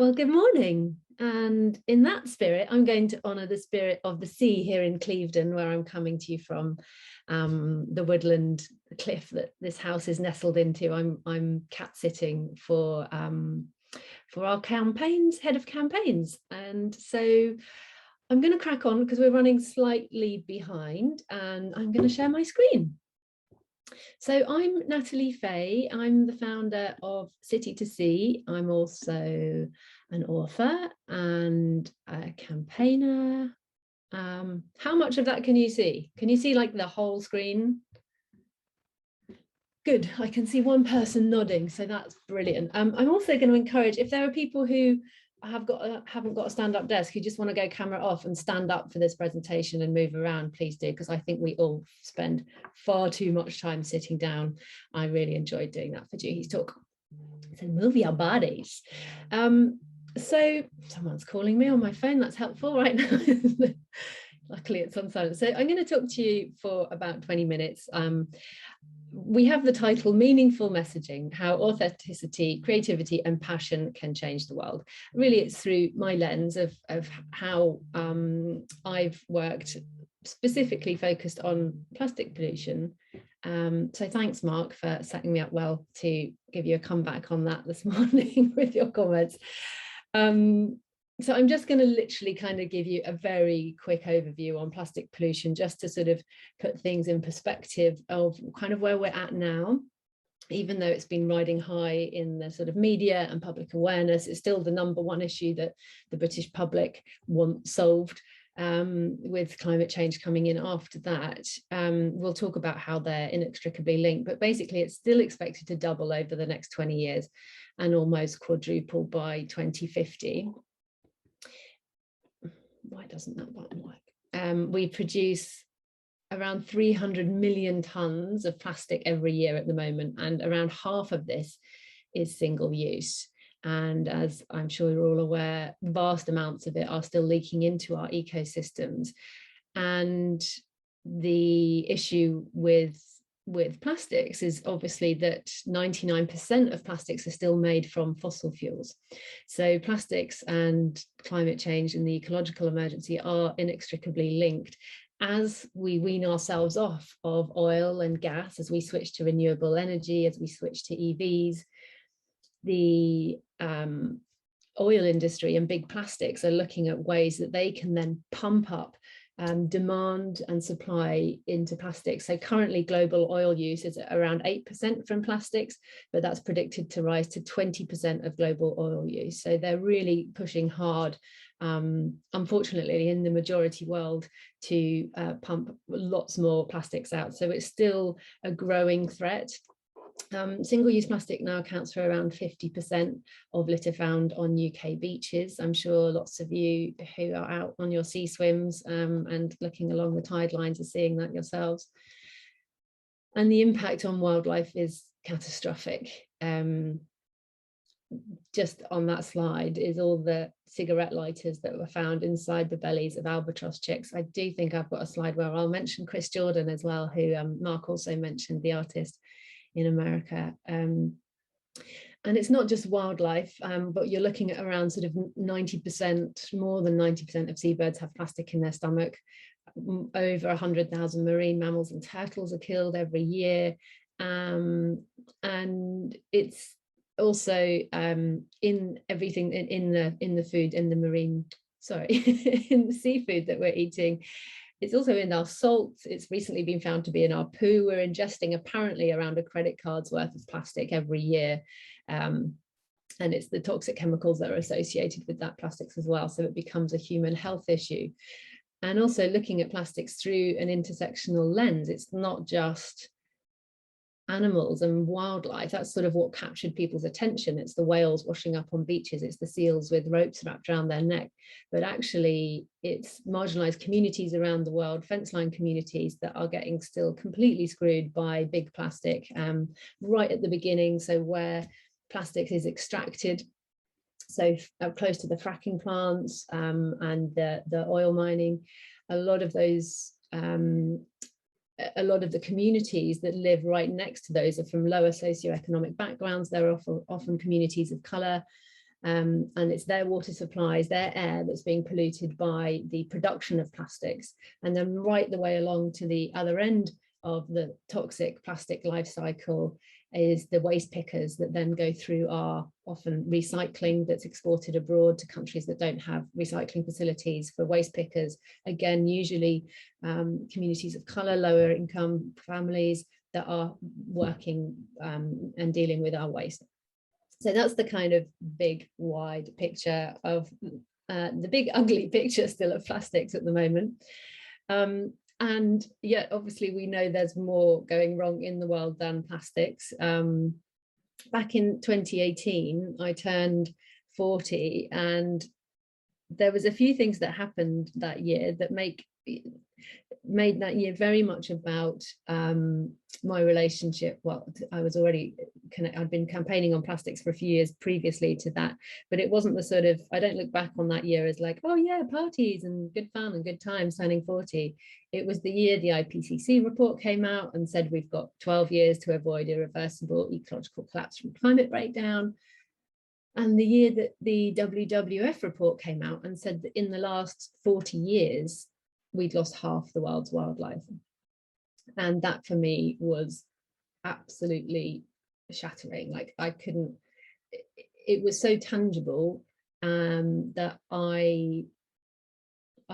Well, good morning. And in that spirit, I'm going to honour the spirit of the sea here in Clevedon, where I'm coming to you from, the woodland cliff that this house is nestled into. I'm cat sitting for our campaigns, head of campaigns. And so I'm going to crack on because we're running slightly behind, and I'm going to share my screen. So I'm Natalie Fee. I'm the founder of City to Sea. I'm also an author and a campaigner. How much of that can you see? Can you see like the whole screen? Good, I can see one person nodding, so that's brilliant. I'm also going to encourage, if there are people who haven't got a stand-up desk, who just want to go camera off and stand up for this presentation and move around, please do, because I think we all spend far too much time sitting down. I really enjoyed doing that for Juhi's talk. So move your bodies. So someone's calling me on my phone, that's helpful right now. Luckily it's on silent. So I'm going to talk to you for about 20 minutes. We have the title Meaningful Messaging, How Authenticity, Creativity and Passion Can Change the World. Really, it's through my lens of how I've worked specifically focused on plastic pollution. So thanks, Mark, for setting me up well to give you a comeback on that this morning with your comments. So I'm just going to literally kind of give you a very quick overview on plastic pollution, just to sort of put things in perspective of kind of where we're at now. Even though it's been riding high in the sort of media and public awareness, it's still the #1 issue that the British public want solved. With climate change coming in after that. We'll talk about how they're inextricably linked, but basically it's still expected to double over the next 20 years and almost quadruple by 2050. Why doesn't that button work? We produce around 300 million tons of plastic every year at the moment, and around half of this is single use. And as I'm sure you're all aware, vast amounts of it are still leaking into our ecosystems. And the issue with plastics is obviously that 99% of plastics are still made from fossil fuels. So plastics and climate change and the ecological emergency are inextricably linked. As we wean ourselves off of oil and gas, as we switch to renewable energy, as we switch to EVs, the oil industry and big plastics are looking at ways that they can then pump up demand and supply into plastics. So currently global oil use is around 8% from plastics, but that's predicted to rise to 20% of global oil use. So they're really pushing hard, unfortunately, in the majority world to pump lots more plastics out. So it's still a growing threat. Single-use plastic now accounts for around 50% of litter found on UK beaches. I'm sure lots of you who are out on your sea swims and looking along the tide lines are seeing that yourselves. And the impact on wildlife is catastrophic. Just on that slide is all the cigarette lighters that were found inside the bellies of albatross chicks. I do think I've got a slide where I'll mention Chris Jordan as well, who Mark also mentioned, the artist in America. And it's not just wildlife, but you're looking at around sort of 90%, more than 90% of seabirds have plastic in their stomach. Over 100,000 marine mammals and turtles are killed every year. And it's also in everything in the food, in the marine, sorry, in the seafood that we're eating. It's also in our salts. It's recently been found to be in our poo. We're ingesting apparently around a credit card's worth of plastic every year. And it's the toxic chemicals that are associated with that plastics as well. So it becomes a human health issue. And also looking at plastics through an intersectional lens, it's not just animals and wildlife. That's sort of what captured people's attention. It's the whales washing up on beaches, it's the seals with ropes wrapped around their neck, but actually it's marginalized communities around the world, fence line communities, that are getting still completely screwed by big plastic right at the beginning. So where plastic is extracted, so close to the fracking plants and the oil mining, a lot of those a lot of the communities that live right next to those are from lower socioeconomic backgrounds. They're often communities of colour. And it's their water supplies, their air that's being polluted by the production of plastics. And then right the way along to the other end of the toxic plastic life cycle is the waste pickers that then go through our often recycling that's exported abroad to countries that don't have recycling facilities for waste pickers. Again, usually communities of colour, lower income families that are working and dealing with our waste. So that's the kind of big, wide picture of the big, ugly picture still of plastics at the moment. And yet, obviously, we know there's more going wrong in the world than plastics. Back in 2018, I turned 40, and there was a few things that happened that year that made that year very much about my relationship. Well, I was already I'd been campaigning on plastics for a few years previously to that, but it wasn't the sort of, I don't look back on that year as like, oh yeah, parties and good fun and good times turning 40. It was the year the IPCC report came out and said we've got 12 years to avoid irreversible ecological collapse from climate breakdown. And the year that the WWF report came out and said that in the last 40 years, we'd lost half the world's wildlife. And that for me was absolutely shattering. Like I couldn't, it was so tangible that I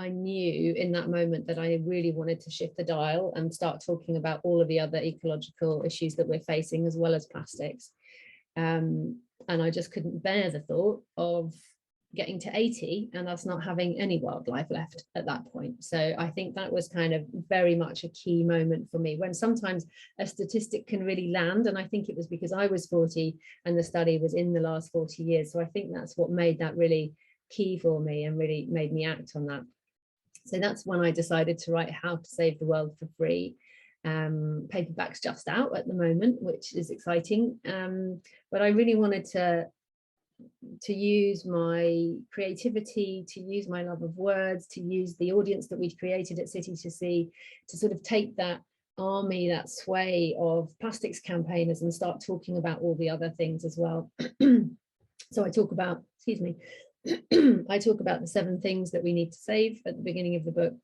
knew in that moment that I really wanted to shift the dial and start talking about all of the other ecological issues that we're facing, as well as plastics. And I just couldn't bear the thought of getting to 80 and us not having any wildlife left at that point. So I think that was kind of very much a key moment for me, when sometimes a statistic can really land. And I think it was because I was 40 and the study was in the last 40 years. So I think that's what made that really key for me and really made me act on that. So that's when I decided to write How to Save the World for Free. Paperback's just out at the moment, which is exciting. But I really wanted to use my creativity, to use my love of words, to use the audience that we'd created at City to See, to sort of take that army, that sway of plastics campaigners and start talking about all the other things as well. So I talk about, excuse me, I talk about the 7 things that we need to save at the beginning of the book.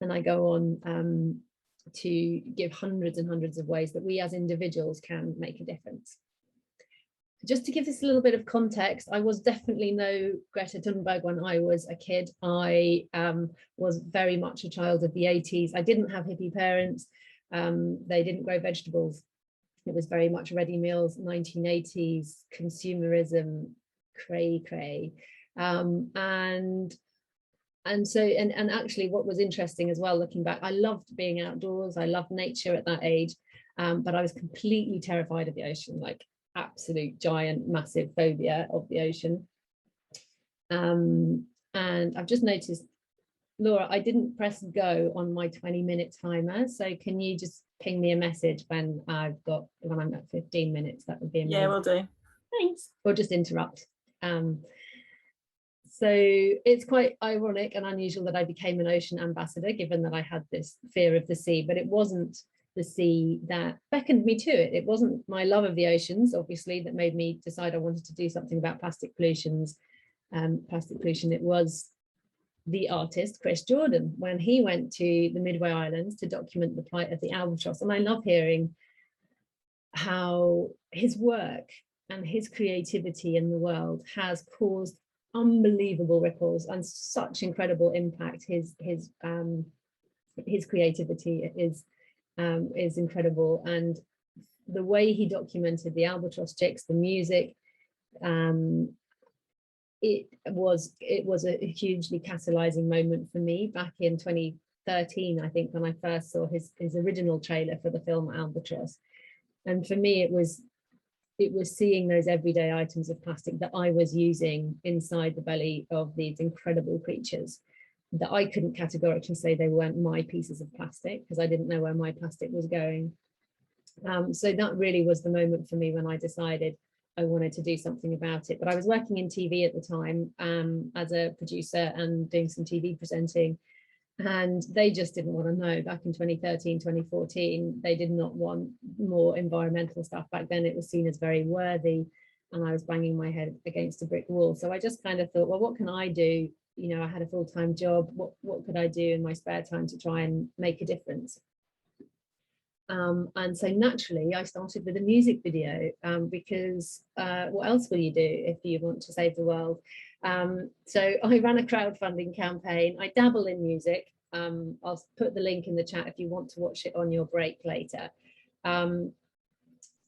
And I go on to give hundreds and hundreds of ways that we as individuals can make a difference. Just to give this a little bit of context, I was definitely no Greta Thunberg when I was a kid. I was very much a child of the 80s. I didn't have hippie parents. They didn't grow vegetables. It was very much ready meals, 1980s, consumerism, cray. And actually what was interesting as well, looking back, I loved being outdoors. I loved nature at that age, but I was completely terrified of the ocean, like absolute giant massive phobia of the ocean. And I've just noticed, Laura, I didn't press go on my 20-minute timer, so can you just ping me a message when I'm at 15 minutes? That would be amazing. Yeah, will do. Thanks. Or just interrupt. So it's quite ironic and unusual that I became an ocean ambassador, given that I had this fear of the sea, but it wasn't the sea that beckoned me to it. It wasn't my love of the oceans, obviously, that made me decide I wanted to do something about plastic pollution. It was the artist Chris Jordan, when he went to the Midway Islands to document the plight of the albatross. And I love hearing how his work and his creativity in the world has caused unbelievable ripples and such incredible impact. His creativity is incredible, and the way he documented the albatross chicks, the music, it was a hugely catalyzing moment for me back in 2013, I think, when I first saw his original trailer for the film Albatross. And for me, it was seeing those everyday items of plastic that I was using inside the belly of these incredible creatures, that I couldn't categorically say they weren't my pieces of plastic, because I didn't know where my plastic was going. So that really was the moment for me when I decided I wanted to do something about it. But I was working in TV at the time as a producer and doing some TV presenting, and they just didn't want to know. Back in 2013, 2014, they did not want more environmental stuff. Back then it was seen as very worthy. and I was banging my head against a brick wall. So I just kind of thought, well, what can I do? You know, I had a full-time job. What could I do in my spare time to try and make a difference? And so naturally I started with a music video, because what else will you do if you want to save the world? So I ran a crowdfunding campaign. I dabble in music. I'll put the link in the chat if you want to watch it on your break later. And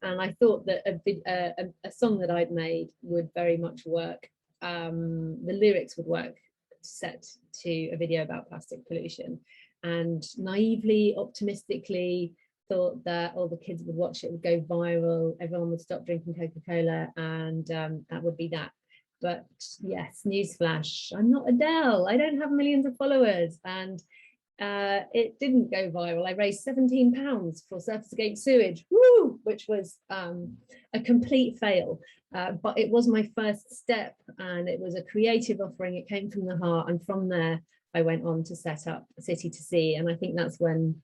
I thought that a song that I'd made would very much work. The lyrics would work set to a video about plastic pollution, and naively, optimistically thought that all the kids would watch it, would go viral, everyone would stop drinking Coca-Cola, and that would be that. But yes, newsflash, I'm not Adele, I don't have millions of followers, and it didn't go viral. I raised £17 for Surfers Against Sewage, woo, which was a complete fail, but it was my first step, and it was a creative offering. It came from the heart, and from there I went on to set up City to Sea, and I think that's when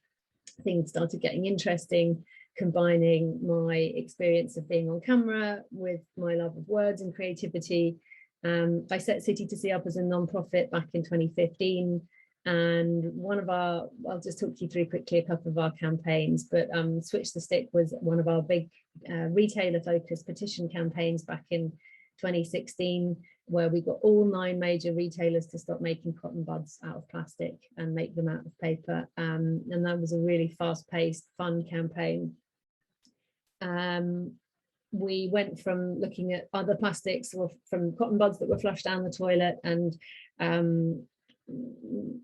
things started getting interesting, combining my experience of being on camera with my love of words and creativity. I set City to Sea up as a non-profit back in 2015, and one of our, I'll just talk you through quickly a couple of our campaigns, but Switch the Stick was one of our big retailer focused petition campaigns back in 2016, where we got all 9 major retailers to stop making cotton buds out of plastic and make them out of paper. And that was a really fast-paced, fun campaign. We went from looking at other plastics, or from cotton buds that were flushed down the toilet, and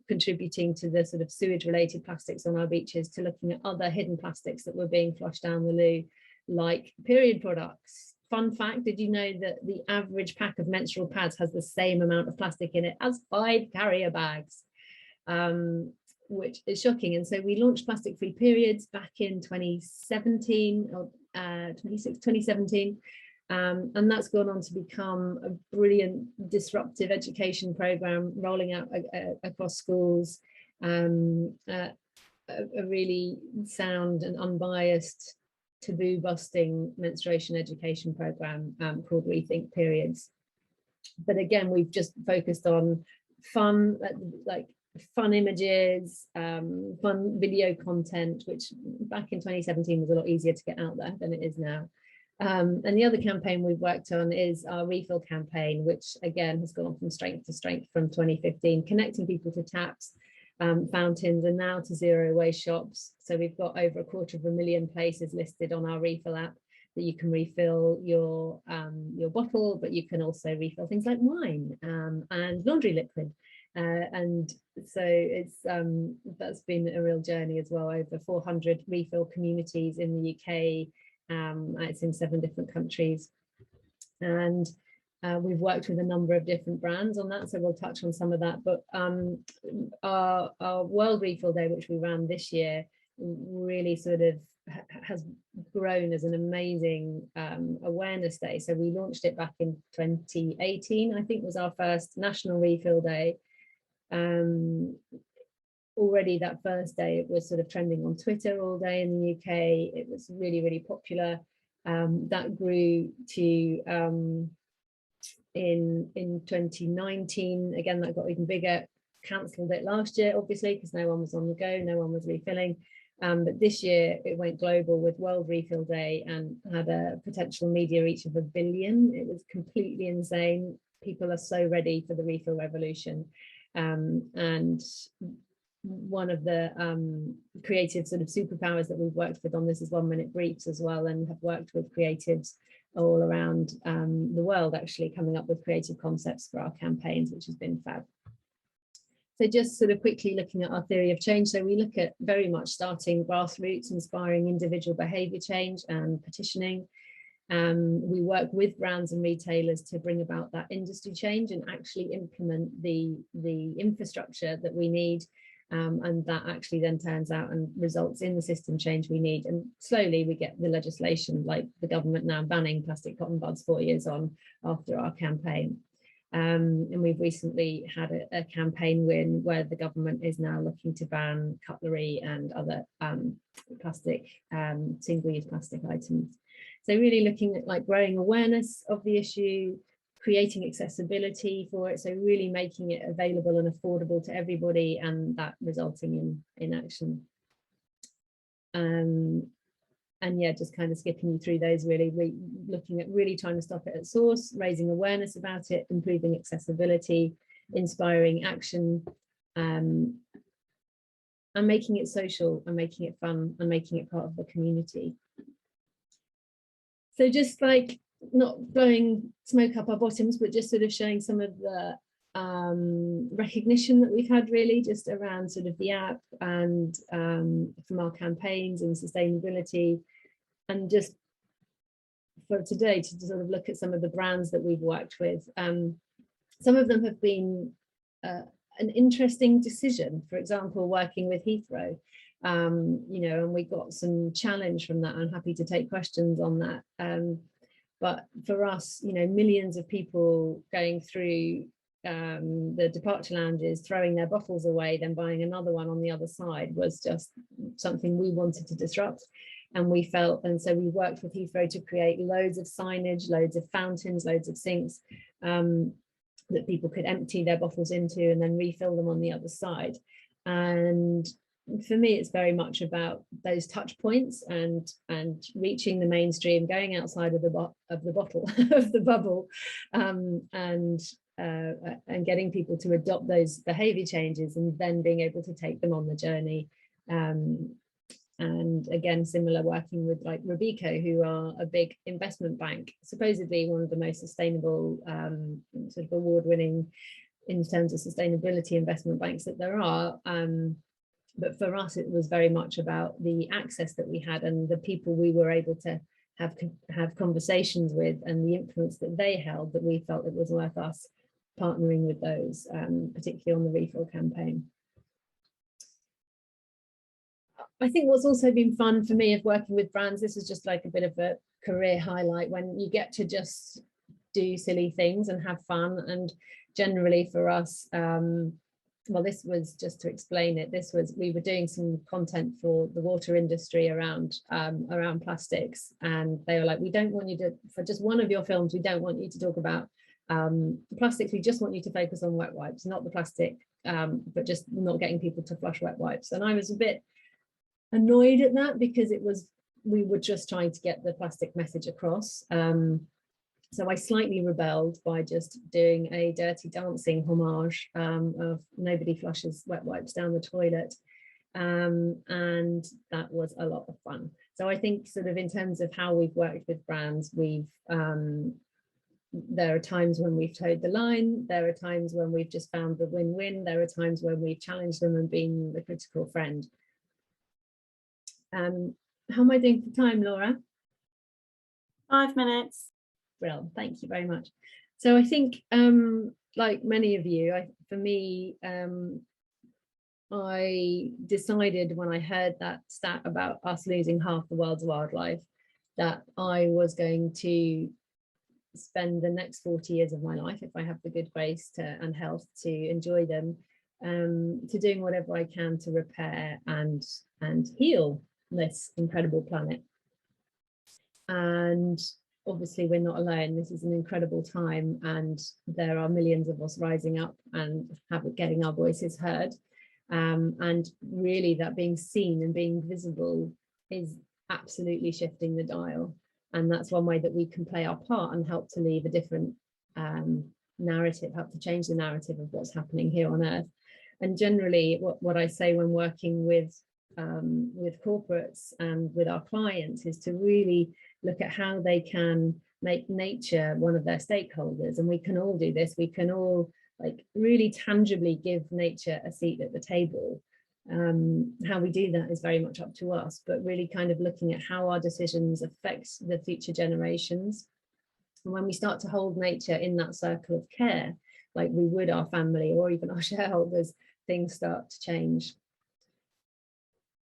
contributing to the sort of sewage-related plastics on our beaches, to looking at other hidden plastics that were being flushed down the loo, like period products. Fun fact, did you know that the average pack of menstrual pads has the same amount of plastic in it as 5 carrier bags, which is shocking. And so we launched Plastic Free Periods back in 2017, or 2017, and that's gone on to become a brilliant disruptive education program rolling out across schools, a really sound and unbiased, taboo busting menstruation education program called Rethink Periods. But again, we've just focused on fun, like fun images, fun video content, which back in 2017 was a lot easier to get out there than it is now. And the other campaign we've worked on is our refill campaign, which again has gone from strength to strength from 2015, connecting people to taps, fountains, and now to zero waste shops. So we've got over 250,000 places listed on our refill app that you can refill your bottle, but you can also refill things like wine and laundry liquid. And so it's that's been a real journey as well. Over 400 refill communities in the UK. It's in 7 different countries, and we've worked with a number of different brands on that, so we'll touch on some of that. But our World Refill Day, which we ran this year, really sort of has grown as an amazing awareness day. So we launched it back in 2018, I think was our first National Refill Day. Already that first day, it was sort of trending on Twitter all day in the UK. It was really, really popular. That grew to in 2019, again, that got even bigger. Cancelled it last year, obviously, because no one was on the go, no one was refilling. But this year it went global with World Refill Day and had a potential media reach of 1 billion. It was completely insane. People are so ready for the refill revolution. And one of the creative sort of superpowers that we've worked with on this is 1 minute briefs as well, and have worked with creatives all around the world, actually coming up with creative concepts for our campaigns, which has been fab. So just sort of quickly looking at our theory of change. So we look at very much starting grassroots, inspiring individual behaviour change and petitioning. We work with brands and retailers to bring about that industry change and actually implement the infrastructure that we need. And that actually then turns out and results in the system change we need. And slowly we get the legislation, like the government now banning plastic cotton buds 4 years on after our campaign. And we've recently had a campaign win where the government is now looking to ban cutlery and other plastic, single-use plastic items. So really looking at like growing awareness of the issue, creating accessibility for it, so really making it available and affordable to everybody, and that resulting in action. And yeah, just kind of skipping you through those, really looking at really trying to stop it at source, raising awareness about it, improving accessibility, inspiring action, and making it social, and making it fun, and making it part of the community. So just like not blowing smoke up our bottoms, but just sort of showing some of the recognition that we've had, really just around sort of the app, and from our campaigns and sustainability. And just for today to sort of look at some of the brands that we've worked with. Some of them have been an interesting decision. For example, working with Heathrow, you know, and we got some challenge from that. I'm happy to take questions on that. But for us, you know, millions of people going through the departure lounges, throwing their bottles away, then buying another one on the other side, was just something we wanted to disrupt. And we felt, and so we worked with Heathrow to create loads of signage, loads of fountains, loads of sinks that people could empty their bottles into and then refill them on the other side. And for me, it's very much about those touch points and reaching the mainstream, going outside of the bottle of the bubble, and getting people to adopt those behavior changes, and then being able to take them on the journey. And again, similar, working with like Robeco, who are a big investment bank, supposedly one of the most sustainable, sort of award-winning in terms of sustainability investment banks that there are. But for us, it was very much about the access that we had and the people we were able to have conversations with, and the influence that they held, that we felt it was worth us partnering with those, particularly on the refill campaign. I think what's also been fun for me of working with brands, this is just like a bit of a career highlight, when you get to just do silly things and have fun. And generally for us, well, this was just to explain it. This was, we were doing some content for the water industry around plastics, and they were like, we don't want you to, for just one of your films, we don't want you to talk about plastics. We just want you to focus on wet wipes, not the plastic, but just not getting people to flush wet wipes. And I was a bit annoyed at that, because it was, we were just trying to get the plastic message across. So I slightly rebelled by just doing a Dirty Dancing homage of nobody flushes wet wipes down the toilet. And that was a lot of fun. So I think sort of in terms of how we've worked with brands, we've there are times when we've towed the line, there are times when we've just found the win-win, there are times when we've challenged them and been the critical friend. How am I doing for time, Laura? 5 minutes. Well, thank you very much. So I think, like many of you, for me, I decided when I heard that stat about us losing half the world's wildlife, that I was going to spend the next 40 years of my life, if I have the good grace and health to enjoy them, to doing whatever I can to repair and heal this incredible planet. And obviously we're not alone. This is an incredible time, and there are millions of us rising up and getting our voices heard. And really, that being seen and being visible is absolutely shifting the dial. And that's one way that we can play our part and help to leave a different narrative, help to change the narrative of what's happening here on Earth. And generally, what I say when working with corporates and with our clients is to really look at how they can make nature one of their stakeholders. And we can all do this. We can all like really tangibly give nature a seat at the table. How we do that is very much up to us, but really kind of looking at how our decisions affect the future generations. And when we start to hold nature in that circle of care, like we would our family or even our shareholders, things start to change.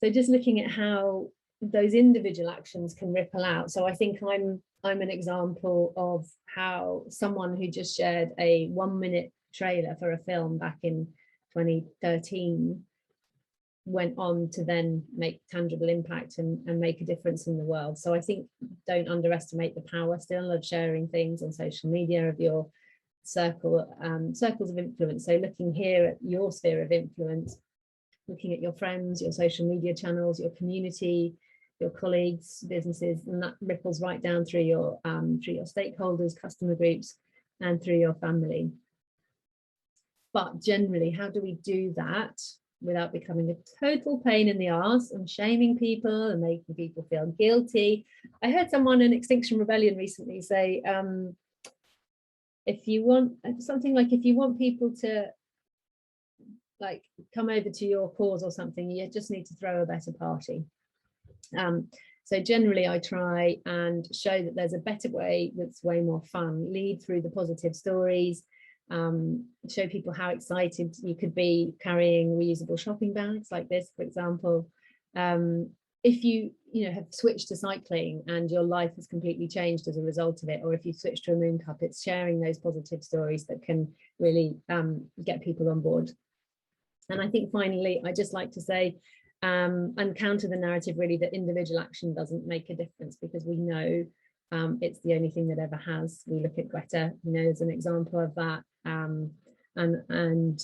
So just looking at how those individual actions can ripple out. So I think I'm an example of how someone who just shared a 1-minute trailer for a film back in 2013 went on to then make tangible impact and make a difference in the world. So I think don't underestimate the power still of sharing things on social media, of your circles of influence. So looking here at your sphere of influence, looking at your friends, your social media channels, your community, your colleagues, businesses, and that ripples right down through your stakeholders, customer groups, and through your family. But generally, how do we do that without becoming a total pain in the arse and shaming people and making people feel guilty? I heard someone in Extinction Rebellion recently say, if you want people to like come over to your cause or something, you just need to throw a better party. So generally I try and show that there's a better way that's way more fun, lead through the positive stories, show people how excited you could be carrying reusable shopping bags like this, for example. If you have switched to cycling and your life has completely changed as a result of it, or if you switch to a moon cup, it's sharing those positive stories that can really get people on board. And I think finally, I just like to say, and counter the narrative really that individual action doesn't make a difference, because we know it's the only thing that ever has. We look at Greta, as an example of that. And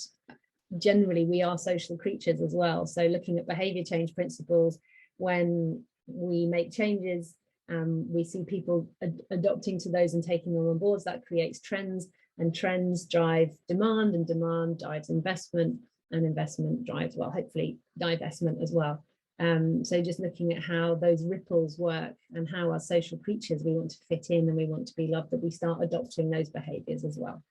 generally we are social creatures as well. So looking at behavior change principles, when we make changes, we see people adopting to those and taking them on board. That creates trends, and trends drive demand, and demand drives investment, and investment drives, well, hopefully divestment as well. So just looking at how those ripples work and how as social creatures we want to fit in and we want to be loved, that we start adopting those behaviors as well.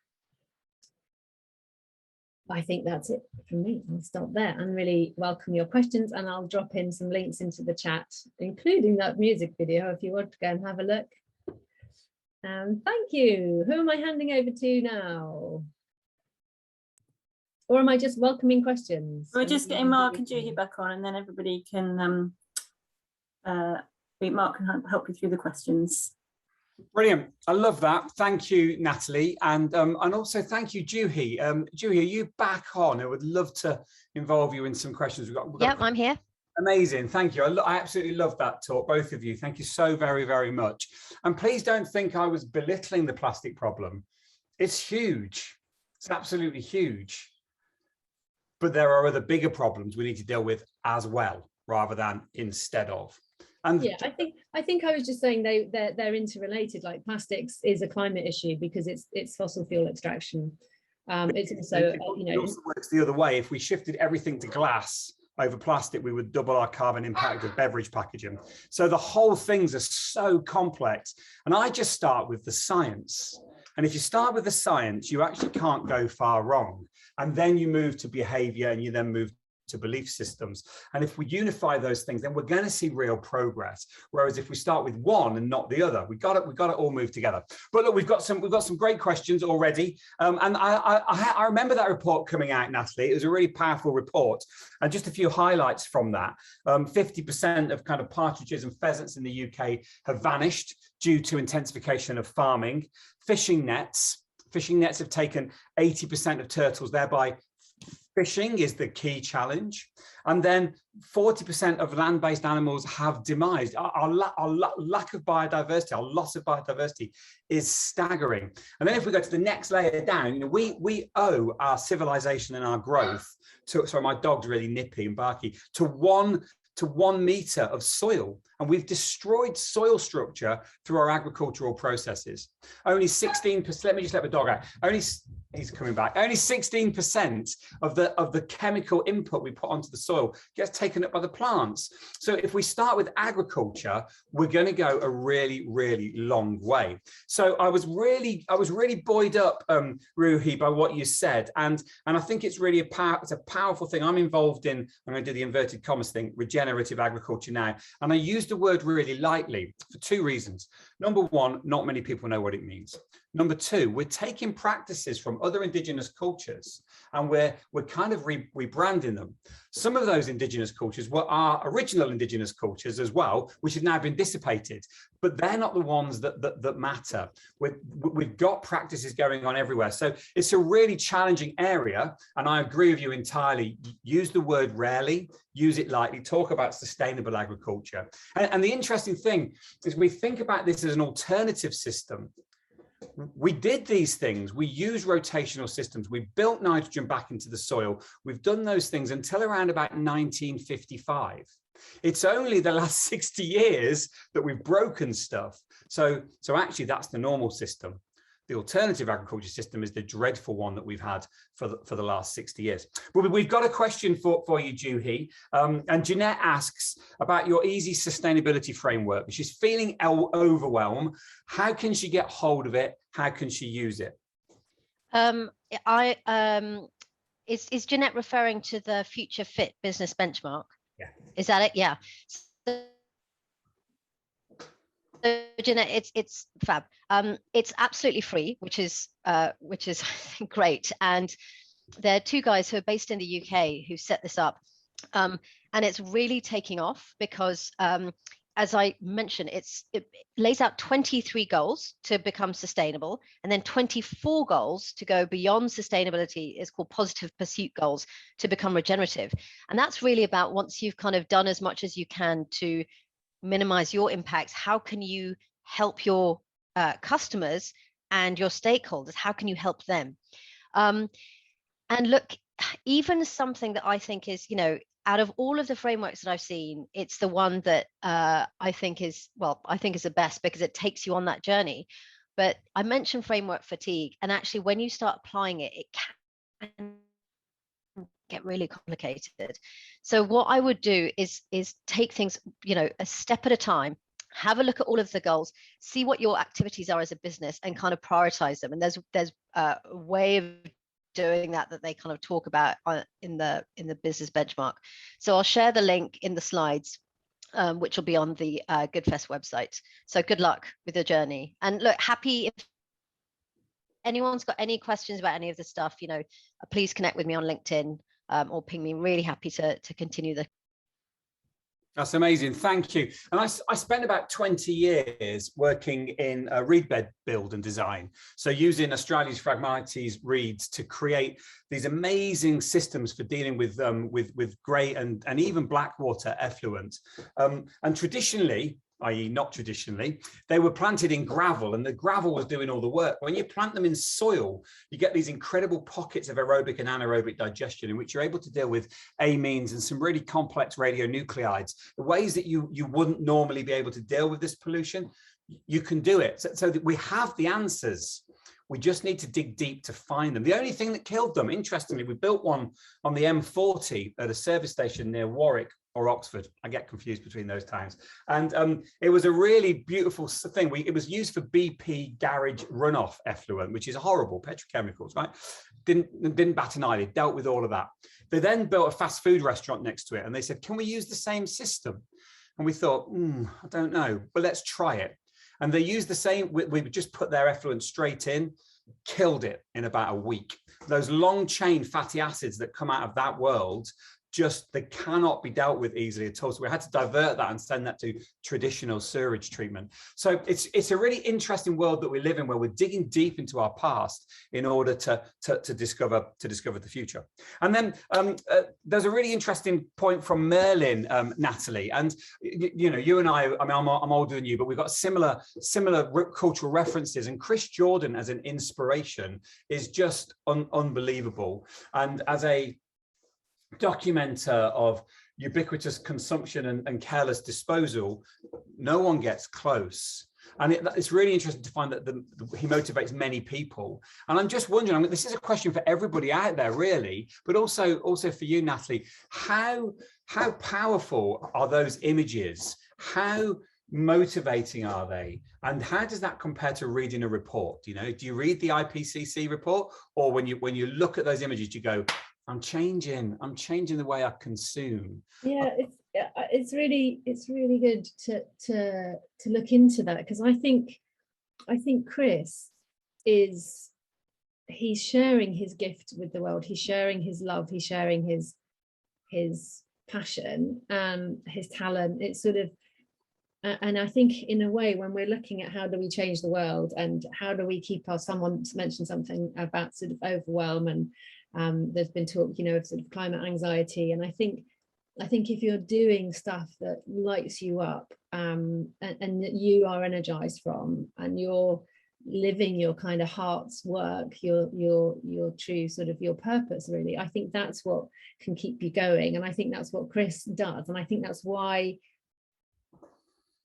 I think that's it from me. I'll stop there and really welcome your questions, and I'll drop in some links into the chat, including that music video if you want to go and have a look. Thank you. Who am I handing over to now? Or am I just welcoming questions? We're just getting Mark and Juhi back on, and then everybody can, Mark can help you through the questions. Brilliant. I love that. Thank you, Natalie. And also thank you, Juhi. Juhi, are you back on? I would love to involve you in some questions. Yep, I'm here. Amazing. Thank you. I absolutely love that talk, both of you. Thank you so very, very much. And please don't think I was belittling the plastic problem. It's huge. It's absolutely huge. But there are other bigger problems we need to deal with as well, rather than instead of. And yeah, I think I was just saying they're interrelated. Like plastics is a climate issue because it's fossil fuel extraction. It's also it also works the other way. If we shifted everything to glass over plastic, we would double our carbon impact of beverage packaging. So the whole things are so complex. And I just start with the science. And if you start with the science, you actually can't go far wrong. And then you move to behavior, and you then move to belief systems. And if we unify those things, then we're going to see real progress. Whereas if we start with one and not the other, we've got to all move together. But look, we've got some great questions already. And I remember that report coming out, Natalie. It was a really powerful report. And just a few highlights from that. 50% of kind of partridges and pheasants in the UK have vanished due to intensification of farming. Fishing nets have taken 80% of turtles, thereby fishing is the key challenge. And then 40% of land-based animals have demised. Our lack of biodiversity, our loss of biodiversity is staggering. And then if we go to the next layer down, we owe our civilization and our growth to, sorry, my dog's really nippy and barky, to 1 meter of soil. And we've destroyed soil structure through our agricultural processes. Only 16%, let me just let the dog out. He's coming back. Only 16% of the chemical input we put onto the soil gets taken up by the plants. So if we start with agriculture, we're going to go a really, really long way. So I was really buoyed up, Juhi, by what you said, and I think it's really it's a powerful thing. I'm involved in, I'm going to do the inverted commas thing, regenerative agriculture now, and I use the word really lightly for 2 reasons. Number one, not many people know what it means. Number two, we're taking practices from other indigenous cultures and we're kind of rebranding them. Some of those indigenous cultures were our original indigenous cultures as well, which have now been dissipated, but they're not the ones that matter. We've got practices going on everywhere. So it's a really challenging area. And I agree with you entirely. Use the word rarely, use it lightly, talk about sustainable agriculture. And the interesting thing is we think about this as an alternative system. We did these things. We used rotational systems. We built nitrogen back into the soil. We've done those things until around about 1955. It's only the last 60 years that we've broken stuff. So actually, that's the normal system. The alternative agriculture system is the dreadful one that we've had for the last 60 years. But we've got a question for you, Juhi. And Jeanette asks about your easy sustainability framework. She's feeling overwhelmed. How can she get hold of it? How can she use it? Is Jeanette referring to the Future Fit business benchmark? Yeah. Is that it? Yeah. So Jeanette, it's fab. It's absolutely free, which is I think great. And there are two guys who are based in the UK who set this up, and it's really taking off because, as I mentioned, it lays out 23 goals to become sustainable, and then 24 goals to go beyond sustainability. Is called positive pursuit goals to become regenerative, and that's really about once you've kind of done as much as you can to minimize your impacts, how can you help your customers and your stakeholders? How can you help them? And look, even something that I think is, out of all of the frameworks that I've seen, it's the one that I think is the best because it takes you on that journey. But I mentioned framework fatigue, and actually when you start applying it, it can get really complicated. So what I would do is take things, a step at a time, have a look at all of the goals, see what your activities are as a business and kind of prioritize them. And there's a way of doing that they kind of talk about in the business benchmark. So I'll share the link in the slides, which will be on the Goodfest website. So good luck with the journey. And look, happy if anyone's got any questions about any of the stuff, please connect with me on LinkedIn. Or ping me. Really happy to continue the. That's amazing. Thank you. And I spent about 20 years working in reed bed build and design. So using Australia's Phragmites reeds to create these amazing systems for dealing with grey and even black water effluent. And traditionally, i.e. not traditionally, they were planted in gravel and the gravel was doing all the work. When you plant them in soil, you get these incredible pockets of aerobic and anaerobic digestion in which you're able to deal with amines and some really complex radionuclides, the ways that you wouldn't normally be able to deal with this pollution. You can do it. So that we have the answers. We just need to dig deep to find them. The only thing that killed them, interestingly, we built one on the M40 at a service station near Warwick or Oxford. I get confused between those towns. And it was a really beautiful thing. It was used for BP garage runoff effluent, which is horrible, petrochemicals, right? Didn't bat an eyelid, dealt with all of that. They then built a fast food restaurant next to it. And they said, can we use the same system? And we thought, I don't know, but let's try it. And they used the same, we would just put their effluent straight in, killed it in about a week. Those long chain fatty acids that come out of that world, they cannot be dealt with easily at all. So we had to divert that and send that to traditional sewage treatment. So it's a really interesting world that we live in, where we're digging deep into our past in order to discover the future. And then there's a really interesting point from Merlin, Natalie. And you and I mean, I'm older than you, but we've got similar cultural references. And Chris Jordan as an inspiration is just unbelievable. And as a documenter of ubiquitous consumption and careless disposal, no one gets close. And it's really interesting to find that he motivates many people. And I'm just wondering, I mean, this is a question for everybody out there, really, but also for you, Natalie, how powerful are those images? How motivating are they? And how does that compare to reading a report? Do you read the IPCC report, or when you look at those images, you go, I'm changing the way I consume. Yeah, it's really good to look into that, because I think Chris he's sharing his gift with the world. He's sharing his love. He's sharing his passion and his talent. It's sort of, and I think in a way, when we're looking at how do we change the world and how do we keep someone mentioned something about sort of overwhelm, and there's been talk, of sort of climate anxiety. And I think if you're doing stuff that lights you up, and that you are energized from, and you're living your kind of heart's work, your true sort of your purpose, really, I think that's what can keep you going. And I think that's what Chris does. And I think that's why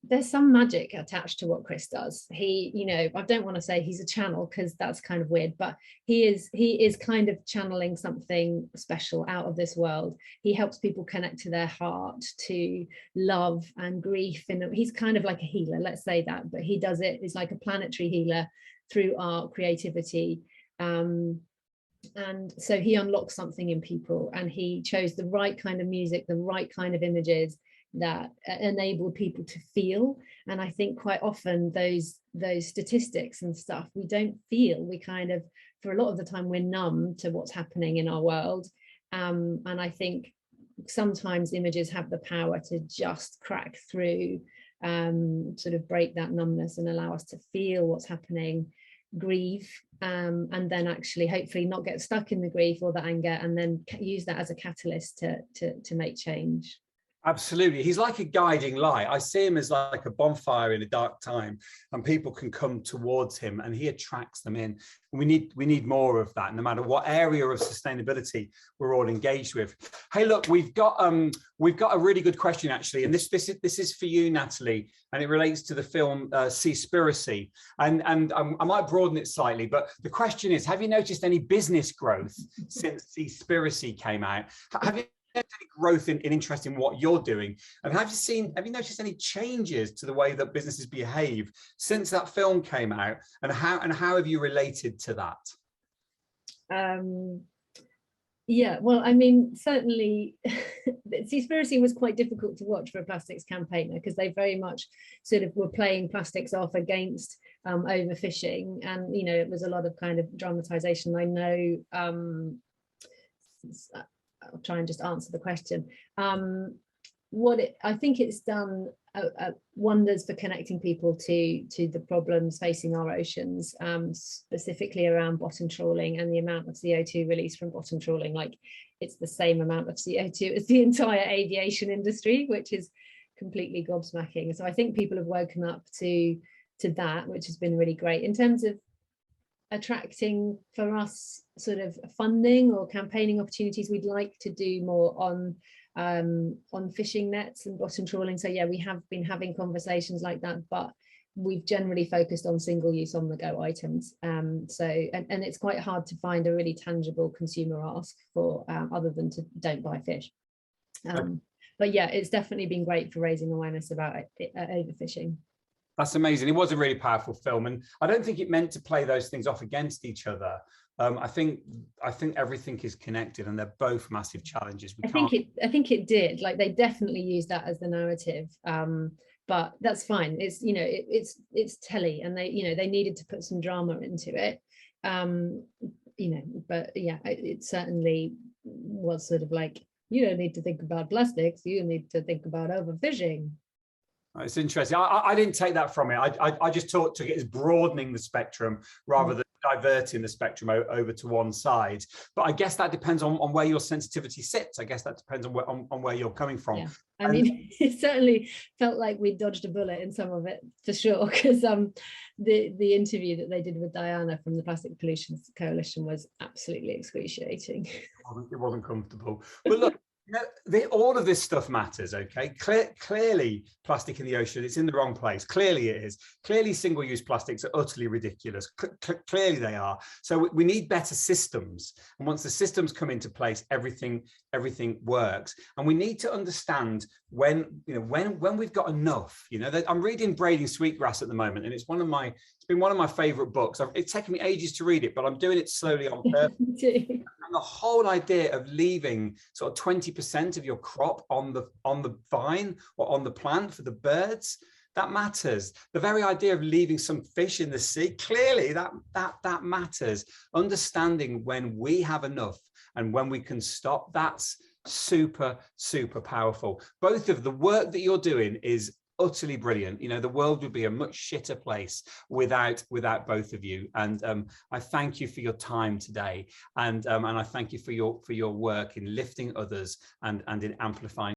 there's some magic attached to what Chris does. He, I don't want to say he's a channel, because that's kind of weird, but he is kind of channeling something special out of this world. He helps people connect to their heart, to love and grief, and he's kind of like a healer, let's say that, but he does it, he's like a planetary healer through art, creativity. And so he unlocks something in people, and he chose the right kind of music, the right kind of images that enabled people to feel. And I think quite often those statistics and stuff, we don't feel, we kind of, for a lot of the time, we're numb to what's happening in our world. And I think sometimes images have the power to just crack through, sort of break that numbness and allow us to feel what's happening, grieve, and then actually hopefully not get stuck in the grief or the anger, and then use that as a catalyst to make change. Absolutely. He's like a guiding light. I see him as like a bonfire in a dark time, and people can come towards him and he attracts them in. We need more of that, no matter what area of sustainability we're all engaged with. Hey, look, we've got a really good question, actually, and this is for you, Natalie, and it relates to the film Seaspiracy. And I might broaden it slightly, but the question is, have you noticed any business growth since Seaspiracy came out? Have you any growth in interest in what you're doing, and have you noticed any changes to the way that businesses behave since that film came out, and how have you related to that? Yeah, well, I mean, certainly Seaspiracy was quite difficult to watch for a plastics campaigner, because they very much sort of were playing plastics off against overfishing, and it was a lot of kind of dramatization. I know, I'll try and just answer the question. I think it's done wonders for connecting people to the problems facing our oceans, specifically around bottom trawling and the amount of CO2 released from bottom trawling. Like, it's the same amount of CO2 as the entire aviation industry, which is completely gobsmacking. So I think people have woken up to that, which has been really great. In terms of attracting for us sort of funding or campaigning opportunities, we'd like to do more on fishing nets and bottom trawling. So yeah, we have been having conversations like that, but we've generally focused on single-use on-the-go items. And it's quite hard to find a really tangible consumer ask for other than to don't buy fish. But yeah, it's definitely been great for raising awareness about overfishing. That's amazing. It was a really powerful film, and I don't think it meant to play those things off against each other. I think everything is connected, and they're both massive challenges. I think it did. Like, they definitely used that as the narrative, but that's fine. It's it's telly, and they needed to put some drama into it. But yeah, it certainly was sort of like, you don't need to think about plastics, you need to think about overfishing. It's interesting. I didn't take that from it. I just took it as broadening the spectrum rather than diverting the spectrum over to one side. But I guess that depends on where your sensitivity sits. I guess that depends on where you're coming from. Yeah. I mean, it certainly felt like we dodged a bullet in some of it, for sure, because the interview that they did with Diana from the Plastic Pollution Coalition was absolutely excruciating. It wasn't comfortable. But look, all of this stuff matters, okay? Clearly, plastic in the ocean, it's in the wrong place. Clearly it is. Clearly, single-use plastics are utterly ridiculous. Clearly they are. So we need better systems. And once the systems come into place, everything works. And we need to understand when we've got enough. I'm reading Braiding Sweetgrass at the moment, and it's been one of my favorite books. It's taken me ages to read it, but I'm doing it slowly on purpose. And the whole idea of leaving sort of 20% of your crop on the vine or on the plant for the birds, that matters. The very idea of leaving some fish in the sea, clearly that matters. Understanding when we have enough and when we can stop, that's super, super powerful. Both of the work that you're doing is utterly brilliant. You know, the world would be a much shitter place without both of you. And I thank you for your time today, and I thank you for your work in lifting others and in amplifying